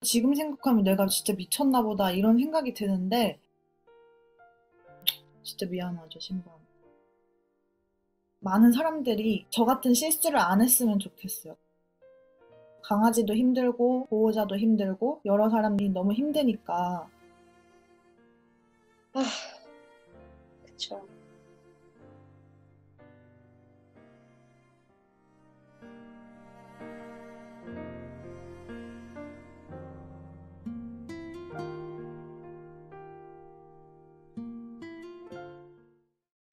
지금 생각하면 내가 진짜 미쳤나 보다 이런 생각이 드는데 진짜 미안하죠, 신발. 많은 사람들이 저 같은 실수를 안 했으면 좋겠어요. 강아지도 힘들고 보호자도 힘들고 여러 사람이 너무 힘드니까. 아, 그쵸.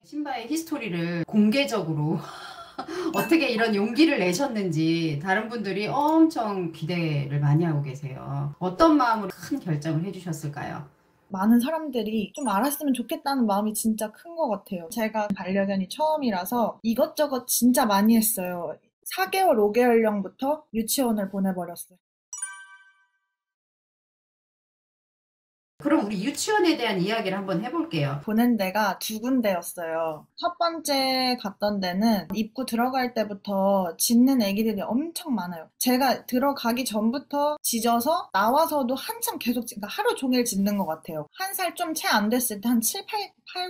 신바의 히스토리를 공개적으로 어떻게 이런 용기를 내셨는지 다른 분들이 엄청 기대를 많이 하고 계세요. 어떤 마음으로 큰 결정을 해주셨을까요? 많은 사람들이 좀 알았으면 좋겠다는 마음이 진짜 큰 것 같아요. 제가 반려견이 처음이라서 이것저것 진짜 많이 했어요. 4개월, 5개월령부터 유치원을 보내버렸어요. 그럼 우리 유치원에 대한 이야기를 한번 해볼게요. 보낸 데가 2군데였어요. 첫 번째 갔던 데는 입구 들어갈 때부터 짖는 애기들이 엄청 많아요. 제가 들어가기 전부터 짖어서 나와서도 한참 계속 그러니까 하루 종일 짖는 것 같아요. 한 살 좀 채 안 됐을 때 한 7,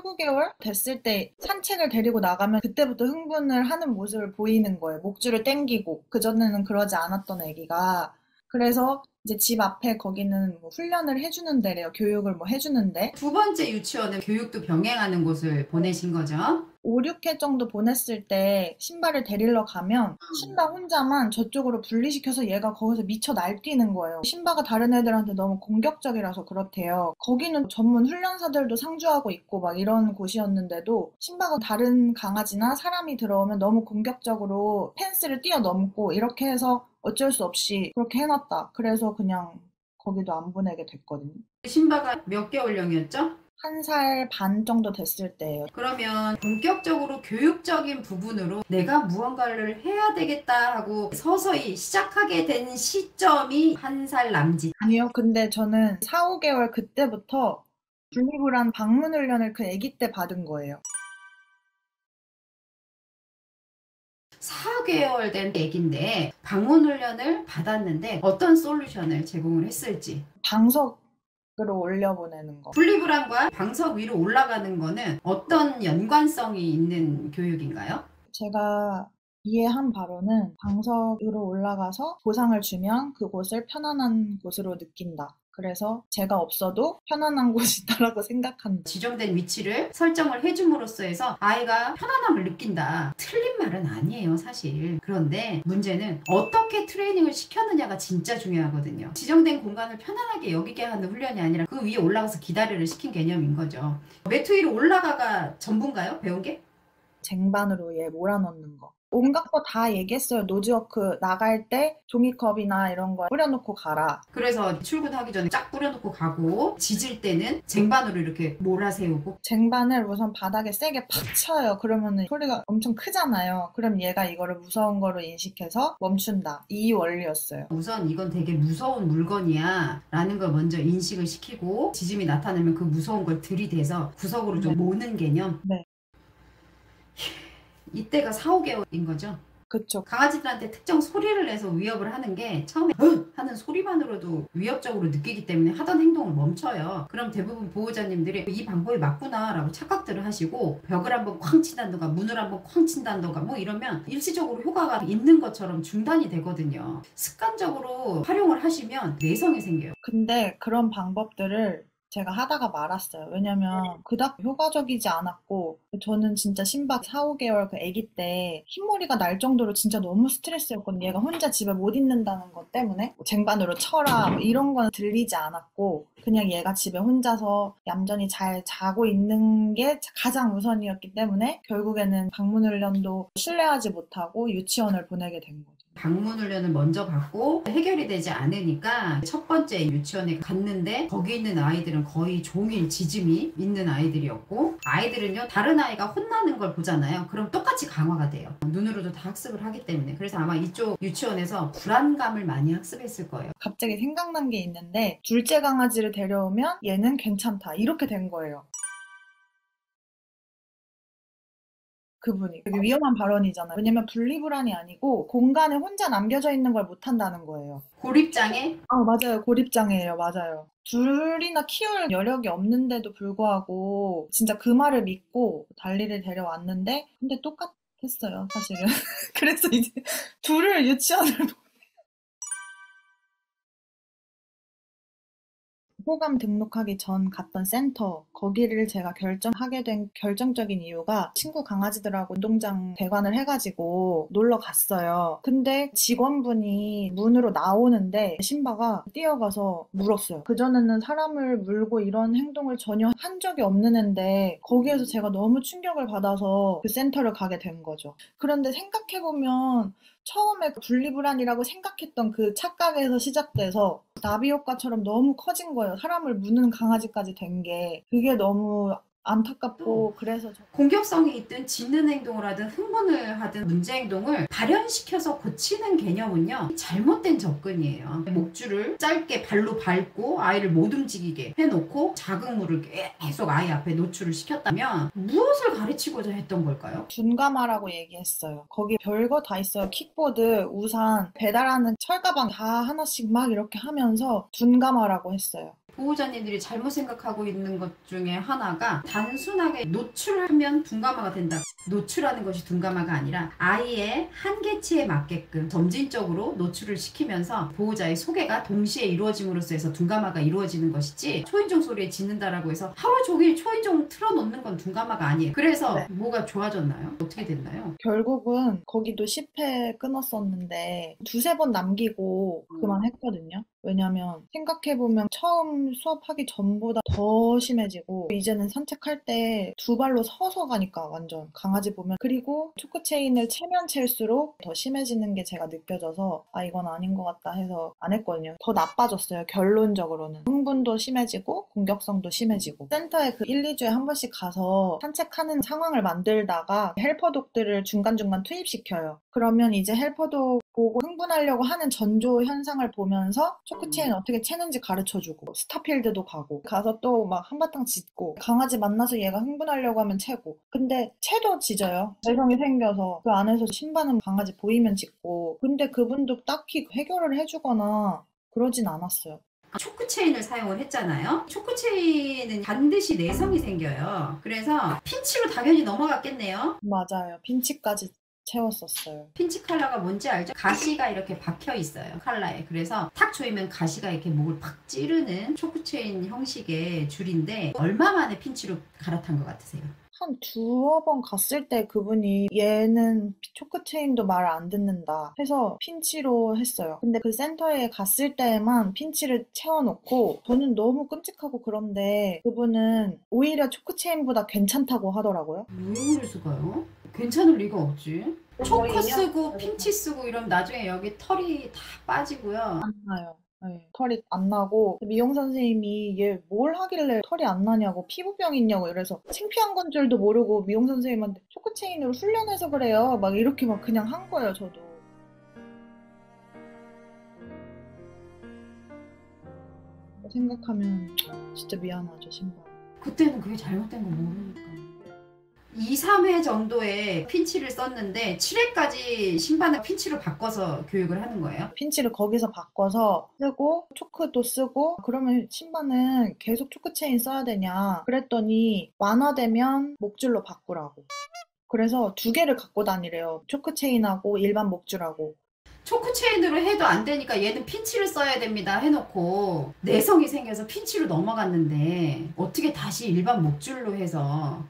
9개월 됐을 때 산책을 데리고 나가면 그때부터 흥분을 하는 모습을 보이는 거예요. 목줄을 땡기고. 그전에는 그러지 않았던 애기가. 그래서 이제 집 앞에 거기는 뭐 훈련을 해주는 데래요. 교육을 뭐 해주는데. 두 번째 유치원은 교육도 병행하는 곳을 보내신 거죠? 5, 6회 정도 보냈을 때 신발을 데리러 가면 신바 혼자만 저쪽으로 분리시켜서 얘가 거기서 미쳐 날뛰는 거예요. 신바가 다른 애들한테 너무 공격적이라서 그렇대요. 거기는 전문 훈련사들도 상주하고 있고 막 이런 곳이었는데도 신바가 다른 강아지나 사람이 들어오면 너무 공격적으로 펜스를 뛰어넘고 이렇게 해서 어쩔 수 없이 그렇게 해놨다. 그래서 그냥 거기도 안 보내게 됐거든요. 신바가 몇 개월령이었죠? 1살 반 정도 됐을 때예요. 그러면 본격적으로 교육적인 부분으로 내가 무언가를 해야 되겠다 하고 서서히 시작하게 된 시점이 1살 남짓. 아니요. 근데 저는 4, 5개월 그때부터 분리불안 방문 훈련을 그 아기 때 받은 거예요. 4개월 된 애기인데 방문 훈련을 받았는데 어떤 솔루션을 제공을 했을지. 방석으로 올려보내는 거. 분리불안과 방석 위로 올라가는 거는 어떤 연관성이 있는 교육인가요? 제가 이해한 바로는 방석으로 올라가서 보상을 주면 그곳을 편안한 곳으로 느낀다. 그래서 제가 없어도 편안한 곳이다라고 생각한다. 지정된 위치를 설정을 해줌으로써 해서 아이가 편안함을 느낀다. 틀린 말은 아니에요, 사실. 그런데 문제는 어떻게 트레이닝을 시켰느냐가 진짜 중요하거든요. 지정된 공간을 편안하게 여기게 하는 훈련이 아니라 그 위에 올라가서 기다리를 시킨 개념인 거죠. 매트 위로 올라가가 전부인가요? 배운 게? 쟁반으로 얘 몰아넣는 거. 온갖 거 다 얘기했어요. 노즈워크 나갈 때 종이컵이나 이런 거 뿌려놓고 가라. 그래서 출근하기 전에 쫙 뿌려놓고 가고 짖을 때는 쟁반으로 이렇게 몰아세우고. 쟁반을 우선 바닥에 세게 팍 쳐요. 그러면 소리가 엄청 크잖아요. 그럼 얘가 이거를 무서운 거로 인식해서 멈춘다. 이 원리였어요. 우선 이건 되게 무서운 물건이야 라는 걸 먼저 인식을 시키고 짖음이 나타나면 그 무서운 걸 들이대서 구석으로 좀 네. 모는 개념. 네. 이때가 4, 5개월인 거죠. 그쵸. 강아지들한테 특정 소리를 내서 위협을 하는 게 처음에 으! 하는 소리만으로도 위협적으로 느끼기 때문에 하던 행동을 멈춰요. 그럼 대부분 보호자님들이 이 방법이 맞구나 라고 착각들을 하시고 벽을 한번 쾅 친다던가 문을 한번 쾅 친다던가 뭐 이러면 일시적으로 효과가 있는 것처럼 중단이 되거든요. 습관적으로 활용을 하시면 내성이 생겨요. 근데 그런 방법들을 제가 하다가 말았어요. 왜냐면 그닥 효과적이지 않았고 저는 진짜 신박 4, 5개월 그 아기 때 흰머리가 날 정도로 진짜 너무 스트레스였거든요. 얘가 혼자 집에 못 있는다는 것 때문에 쟁반으로 쳐라 뭐 이런 건 들리지 않았고 그냥 얘가 집에 혼자서 얌전히 잘 자고 있는 게 가장 우선이었기 때문에 결국에는 방문 훈련도 신뢰하지 못하고 유치원을 보내게 된 거죠. 방문 훈련을 먼저 받고 해결이 되지 않으니까 첫 번째 유치원에 갔는데 거기 있는 아이들은 거의 종일 짖음이 있는 아이들이었고 아이들은요 다른 아이가 혼나는 걸 보잖아요. 그럼 똑같이 강화가 돼요. 눈으로도 다 학습을 하기 때문에. 그래서 아마 이쪽 유치원에서 불안감을 많이 학습했을 거예요. 갑자기 생각난 게 있는데 둘째 강아지를 데려오면 얘는 괜찮다 이렇게 된 거예요. 그분이. 되게 위험한 발언이잖아요. 왜냐면 분리불안이 아니고 공간에 혼자 남겨져 있는 걸 못한다는 거예요. 고립장애? 맞아요. 고립장애예요. 맞아요. 둘이나 키울 여력이 없는데도 불구하고 진짜 그 말을 믿고 달리를 데려왔는데 근데 똑같았어요, 사실은. 그래서 이제 둘을 유치원을 호감 등록하기 전 갔던 센터, 거기를 제가 결정하게 된 결정적인 이유가 친구 강아지들하고 운동장 대관을 해가지고 놀러 갔어요. 근데 직원분이 문으로 나오는데 신바가 뛰어가서 물었어요. 그전에는 사람을 물고 이런 행동을 전혀 한 적이 없는 앤데 거기에서 제가 너무 충격을 받아서 그 센터를 가게 된 거죠. 그런데 생각해보면 처음에 분리불안이라고 생각했던 그 착각에서 시작돼서 나비 효과처럼 너무 커진 거예요. 사람을 무는 강아지까지 된 게. 그게 너무 안타깝고 그래서 공격성이 있든 짖는 행동을 하든 흥분을 하든 문제 행동을 발현시켜서 고치는 개념은요 잘못된 접근이에요. 목줄을 짧게 발로 밟고 아이를 못 움직이게 해놓고 자극물을 계속 아이 앞에 노출을 시켰다면 무엇을 가르치고자 했던 걸까요? 둔감하라고 얘기했어요. 거기 별거 다 있어요. 킥보드, 우산, 배달하는 철가방 다 하나씩 막 이렇게 하면서 둔감하라고 했어요. 보호자님들이 잘못 생각하고 있는 것 중에 하나가 단순하게 노출하면 둔감화가 된다. 노출하는 것이 둔감화가 아니라 아이의 한계치에 맞게끔 점진적으로 노출을 시키면서 보호자의 소개가 동시에 이루어짐으로써 해서 둔감화가 이루어지는 것이지 초인종 소리에 짖는다라고 해서 하루 종일 초인종 틀어놓는 건 둔감화가 아니에요. 그래서 네. 뭐가 좋아졌나요? 어떻게 됐나요? 결국은 거기도 10회 끊었었는데 두세 번 남기고 그만했거든요. 왜냐면 생각해보면 처음 수업하기 전보다 더 심해지고 이제는 산책할 때 두 발로 서서 가니까 완전 강아지 보면 그리고 초크체인을 채면 챌수록 더 심해지는 게 제가 느껴져서 이건 아닌 것 같다 해서 안 했거든요. 더 나빠졌어요. 결론적으로는. 흥분도 심해지고 공격성도 심해지고 센터에 그 1, 2주에 한 번씩 가서 산책하는 상황을 만들다가 헬퍼독들을 중간중간 투입시켜요. 그러면 이제 헬퍼독 보고 흥분하려고 하는 전조 현상을 보면서 초크체인 어떻게 채는지 가르쳐주고 스타필드도 가서 또 막 한바탕 짖고 강아지 만나서 얘가 흥분하려고 하면 채고 근데 채도 짖어요. 내성이 생겨서 그 안에서 신바는 강아지 보이면 짖고 근데 그분도 딱히 해결을 해주거나 그러진 않았어요. 초크체인을 사용을 했잖아요. 초크체인은 반드시 내성이 생겨요. 그래서 핀치로 당연히 넘어갔겠네요. 맞아요. 핀치까지 채웠었어요. 핀치 칼라가 뭔지 알죠? 가시가 이렇게 박혀 있어요. 칼라에. 그래서 탁 조이면 가시가 이렇게 목을 팍 찌르는 초크체인 형식의 줄인데 얼마 만에 핀치로 갈아탄 것 같으세요? 한 두어 번 갔을 때 그분이 얘는 초크체인도 말 안 듣는다 해서 핀치로 했어요. 근데 그 센터에 갔을 때만 핀치를 채워놓고 저는 너무 끔찍하고 그런데 그분은 오히려 초크체인보다 괜찮다고 하더라고요. 왜 그랬을까요? 괜찮을 리가 없지. 초크 거의 쓰고 핀치 쓰고 이러면 나중에 여기 털이 다 빠지고요. 안 나요. 네, 털이 안 나고 미용 선생님이 얘 뭘 하길래 털이 안 나냐고 피부병 있냐고 이래서 창피한 건 줄도 모르고 미용 선생님한테 초크체인으로 훈련해서 그래요. 막 이렇게 막 그냥 한 거예요, 저도. 생각하면 진짜 미안하죠, 신발. 그때는 그게 잘못된 거 모르니까. 2, 3회 정도의 핀치를 썼는데 7회까지 신반을 핀치로 바꿔서 교육을 하는 거예요? 핀치를 거기서 바꿔서 쓰고 초크도 쓰고 그러면 신발은 계속 초크체인 써야 되냐 그랬더니 완화되면 목줄로 바꾸라고. 그래서 두 개를 갖고 다니래요. 초크체인하고 일반 목줄하고. 초크체인으로 해도 안 되니까 얘는 핀치를 써야 됩니다 해놓고 내성이 생겨서 핀치로 넘어갔는데 어떻게 다시 일반 목줄로 해서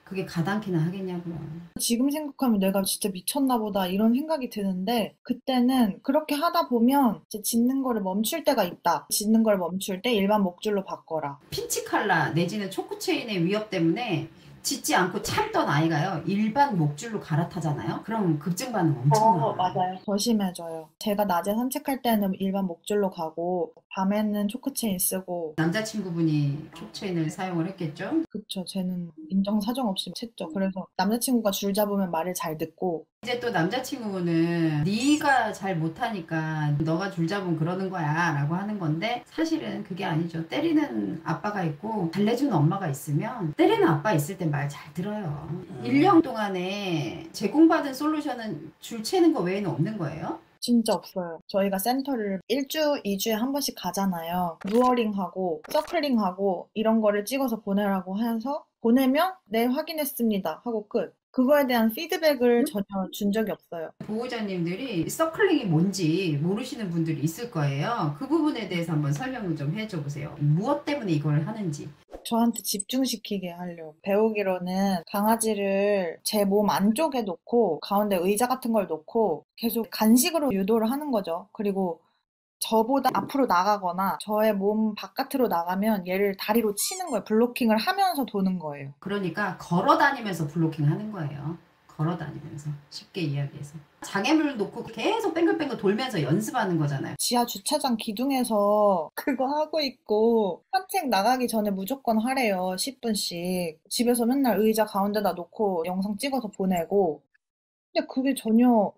그게 가당키나 하겠냐고요. 지금 생각하면 내가 진짜 미쳤나 보다 이런 생각이 드는데 그때는 그렇게 하다 보면 이제 짖는 거를 멈출 때가 있다. 짖는 걸 멈출 때 일반 목줄로 바꿔라. 핀치 칼라 내지는 초크체인의 위협 때문에 짖지 않고 참던 아이가요 일반 목줄로 갈아타잖아요. 그럼 급증 반응 엄청나요. 맞아요. 더 심해져요. 제가 낮에 산책할 때는 일반 목줄로 가고 밤에는 초크체인 쓰고 남자친구분이 초크체인을 사용을 했겠죠? 그쵸. 쟤는 인정사정 없이 챘죠. 그래서 남자친구가 줄 잡으면 말을 잘 듣고 이제 또 남자친구는 네가 잘 못하니까 너가 줄 잡으면 그러는 거야 라고 하는 건데, 사실은 그게 아니죠. 때리는 아빠가 있고 달래주는 엄마가 있으면, 때리는 아빠 있을 땐 말 잘 들어요. 1년 동안에 제공받은 솔루션은 줄 채는 거 외에는 없는 거예요. 진짜 없어요. 저희가 센터를 1주, 2주에 한 번씩 가잖아요. 루어링하고 서클링하고 이런 거를 찍어서 보내라고 해서 보내면 네, 확인했습니다 하고 끝. 그거에 대한 피드백을 전혀 준 적이 없어요. 보호자님들이 서클링이 뭔지 모르시는 분들이 있을 거예요. 그 부분에 대해서 한번 설명을 좀 해줘 보세요. 무엇 때문에 이걸 하는지. 저한테 집중시키게 하려고. 배우기로는 강아지를 제 몸 안쪽에 놓고 가운데 의자 같은 걸 놓고 계속 간식으로 유도를 하는 거죠. 그리고 저보다 앞으로 나가거나 저의 몸 바깥으로 나가면 얘를 다리로 치는 거예요. 블로킹을 하면서 도는 거예요. 그러니까 걸어 다니면서 블로킹 하는 거예요. 걸어 다니면서. 쉽게 이야기해서. 장애물을 놓고 계속 뱅글뱅글 돌면서 연습하는 거잖아요. 지하 주차장 기둥에서 그거 하고 있고 산책 나가기 전에 무조건 하래요. 10분씩. 집에서 맨날 의자 가운데다 놓고 영상 찍어서 보내고. 근데 그게 전혀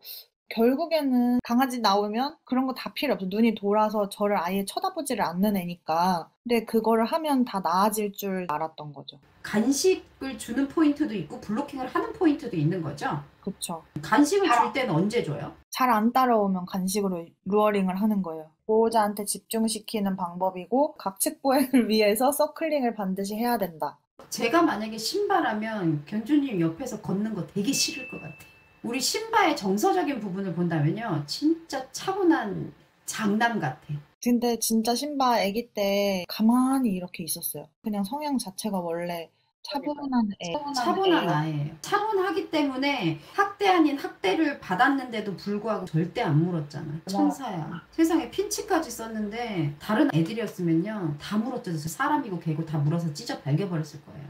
결국에는 강아지 나오면 그런 거 다 필요 없어. 눈이 돌아서 저를 아예 쳐다보지를 않는 애니까. 근데 그거를 하면 다 나아질 줄 알았던 거죠. 간식을 주는 포인트도 있고 블로킹을 하는 포인트도 있는 거죠. 그쵸. 간식을 줄 때는 언제 줘요? 잘 안 따라오면 간식으로 루어링을 하는 거예요. 보호자한테 집중시키는 방법이고 각측 보행을 위해서 서클링을 반드시 해야 된다. 제가 만약에 신바라면 견주님 옆에서 걷는 거 되게 싫을 것 같아. 우리 신바의 정서적인 부분을 본다면요, 진짜 차분한 장남 같아. 근데 진짜 신바 아기 때 가만히 이렇게 있었어요. 그냥 성향 자체가 원래 차분한 애. 차분한 아이예요. 차분하기 때문에 학대 아닌 학대를 받았는데도 불구하고 절대 안 물었잖아. 천사야. 세상에 핀치까지 썼는데 다른 애들이었으면요 다 물어뜯어서 사람이고 개고 다 물어서 찢어 발겨버렸을 거예요.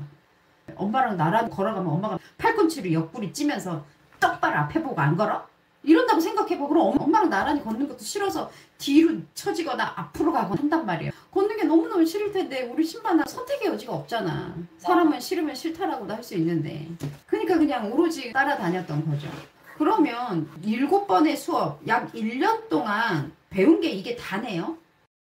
엄마랑 나랑 걸어가면 엄마가 팔꿈치를 옆구리 찌면서 똑바로 앞에 보고 안 걸어? 이런다고 생각해봐. 그럼 엄마랑 나란히 걷는 것도 싫어서 뒤로 처지거나 앞으로 가거나 한단 말이에요. 걷는 게 너무너무 싫을 텐데 우리 신바는 선택의 여지가 없잖아. 사람은 싫으면 싫다라고도 할 수 있는데. 그러니까 그냥 오로지 따라다녔던 거죠. 그러면 7번의 수업, 약 1년 동안 배운 게 이게 다네요?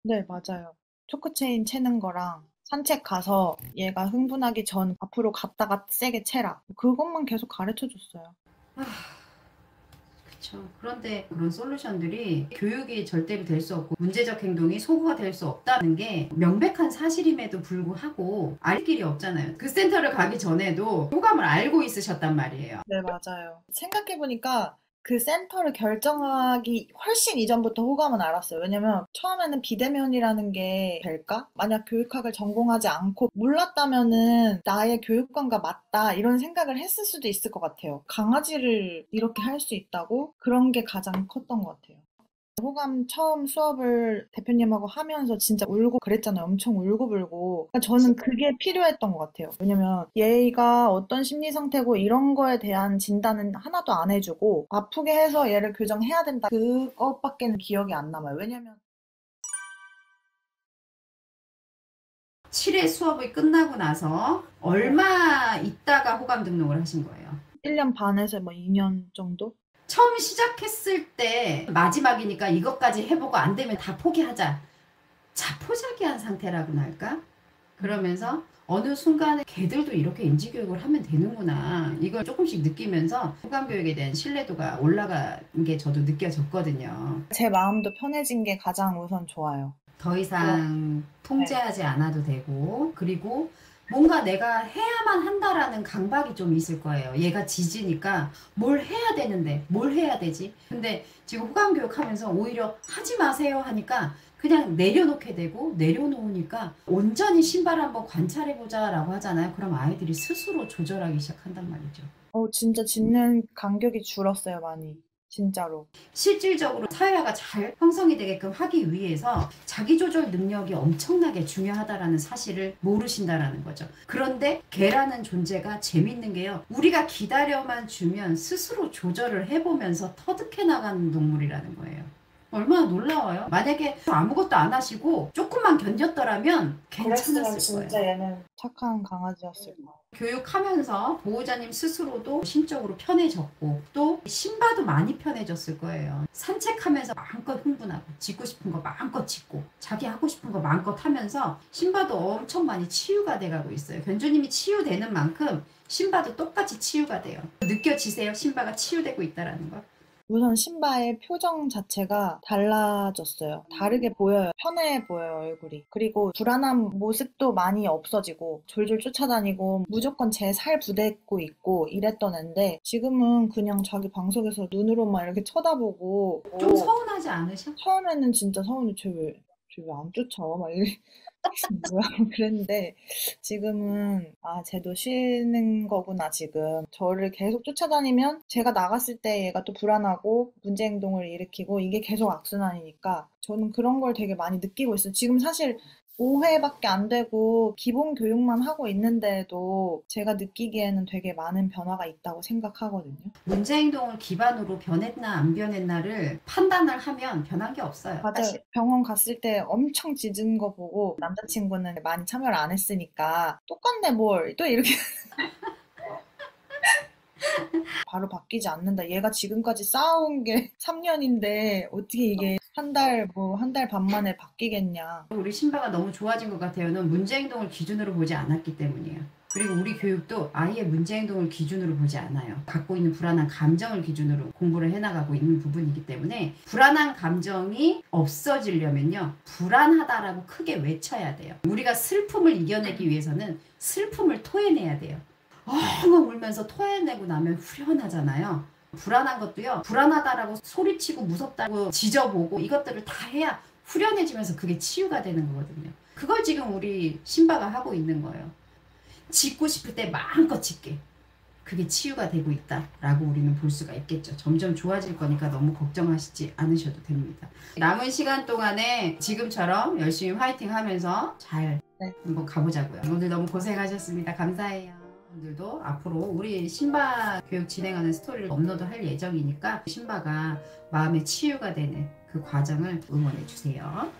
네, 맞아요. 초크체인 채는 거랑 산책 가서 얘가 흥분하기 전 앞으로 갔다가 세게 채라. 그것만 계속 가르쳐 줬어요. 그렇죠. 그런데 그런 솔루션들이 교육이 절대로 될 수 없고 문제적 행동이 소구가 될 수 없다는 게 명백한 사실임에도 불구하고 알 길이 없잖아요. 그 센터를 가기 전에도 호감을 알고 있으셨단 말이에요. 네, 맞아요. 생각해보니까 그 센터를 결정하기 훨씬 이전부터 호감은 알았어요. 왜냐면 처음에는 비대면이라는 게 될까? 만약 교육학을 전공하지 않고 몰랐다면은 나의 교육관과 맞다 이런 생각을 했을 수도 있을 것 같아요. 강아지를 이렇게 할 수 있다고? 그런 게 가장 컸던 것 같아요. 호감 처음 수업을 대표님하고 하면서 진짜 울고 그랬잖아요. 엄청 울고불고. 그러니까 저는 그게 필요했던 것 같아요. 왜냐면 얘가 어떤 심리 상태고 이런 거에 대한 진단은 하나도 안 해주고 아프게 해서 얘를 교정해야 된다. 그것밖에는 기억이 안 남아요. 왜냐면 7회 수업이 끝나고 나서 얼마 있다가 호감 등록을 하신 거예요? 1년 반에서 뭐 2년 정도? 처음 시작했을 때 마지막이니까 이것까지 해보고 안 되면 다 포기하자. 자포자기한 상태라고나 할까? 그러면서 어느 순간에 걔들도 이렇게 인지교육을 하면 되는구나. 이걸 조금씩 느끼면서 호감교육에 대한 신뢰도가 올라간 게 저도 느껴졌거든요. 제 마음도 편해진 게 가장 우선 좋아요. 더 이상 통제하지 않아도 되고, 그리고 뭔가 내가 해야만 한다라는 강박이 좀 있을 거예요. 얘가 짖으니까 뭘 해야 되는데 뭘 해야 되지? 근데 지금 호감교육 하면서 오히려 하지 마세요 하니까 그냥 내려놓게 되고, 내려놓으니까 온전히 신발 한번 관찰해보자 라고 하잖아요. 그럼 아이들이 스스로 조절하기 시작한단 말이죠. 진짜 짖는 간격이 줄었어요, 많이. 진짜로. 실질적으로 사회화가 잘 형성이 되게끔 하기 위해서 자기조절 능력이 엄청나게 중요하다라는 사실을 모르신다라는 거죠. 그런데 개라는 존재가 재밌는 게요, 우리가 기다려만 주면 스스로 조절을 해보면서 터득해 나가는 동물이라는 거예요. 얼마나 놀라워요. 만약에 아무것도 안 하시고 조금만 견뎠더라면 그랬으면 괜찮았을 거예요. 진짜 얘는 착한 강아지였을 거야. 교육하면서 보호자님 스스로도 심적으로 편해졌고 또 신바도 많이 편해졌을 거예요. 산책하면서 마음껏 흥분하고 짖고 싶은 거 마음껏 짖고 자기 하고 싶은 거 마음껏 하면서 신바도 엄청 많이 치유가 돼가고 있어요. 견주님이 치유되는 만큼 신바도 똑같이 치유가 돼요. 느껴지세요? 신바가 치유되고 있다는 거? 우선 신바의 표정 자체가 달라졌어요. 다르게 보여요. 편해 보여요, 얼굴이. 그리고 불안한 모습도 많이 없어지고 졸졸 쫓아다니고 무조건 제 살 부대고 있고 이랬던 앤데 지금은 그냥 자기 방석에서 눈으로만 이렇게 쳐다보고 좀 서운하지 않으셔? 처음에는 진짜 서운해. 쟤 왜 안 쫓아? 막 이래. 뭐야 그랬는데 지금은 쟤도 쉬는 거구나 지금. 저를 계속 쫓아다니면 제가 나갔을 때 얘가 또 불안하고 문제 행동을 일으키고 이게 계속 악순환이니까 저는 그런 걸 되게 많이 느끼고 있어요. 지금 사실 5회밖에 안 되고 기본 교육만 하고 있는데도 제가 느끼기에는 되게 많은 변화가 있다고 생각하거든요. 문제 행동을 기반으로 변했나 안 변했나를 판단을 하면 변한 게 없어요. 맞아요. 사실. 병원 갔을 때 엄청 짖은 거 보고 남자친구는 많이 참여를 안 했으니까 똑같네 뭘 또 이렇게 바로 바뀌지 않는다. 얘가 지금까지 쌓아온 게 3년인데 어떻게 이게 한 달 반 만에 바뀌겠냐. 우리 신바가 너무 좋아진 것 같아요는 문제 행동을 기준으로 보지 않았기 때문이에요. 그리고 우리 교육도 아이의 문제 행동을 기준으로 보지 않아요. 갖고 있는 불안한 감정을 기준으로 공부를 해나가고 있는 부분이기 때문에 불안한 감정이 없어지려면요. 불안하다라고 크게 외쳐야 돼요. 우리가 슬픔을 이겨내기 위해서는 슬픔을 토해내야 돼요. 엉엉 울면서 토해내고 나면 후련하잖아요. 불안한 것도요. 불안하다라고 소리치고 무섭다고 지져보고 이것들을 다 해야 후련해지면서 그게 치유가 되는 거거든요. 그걸 지금 우리 신바가 하고 있는 거예요. 짖고 싶을 때 마음껏 짖게. 그게 치유가 되고 있다라고 우리는 볼 수가 있겠죠. 점점 좋아질 거니까 너무 걱정하시지 않으셔도 됩니다. 남은 시간 동안에 지금처럼 열심히 화이팅 하면서 잘 한번 가보자고요. 오늘 너무 고생하셨습니다. 감사해요. 분들도 앞으로 우리 신바 교육 진행하는 스토리를 업로드 할 예정이니까 신바가 마음의 치유가 되는 그 과정을 응원해 주세요.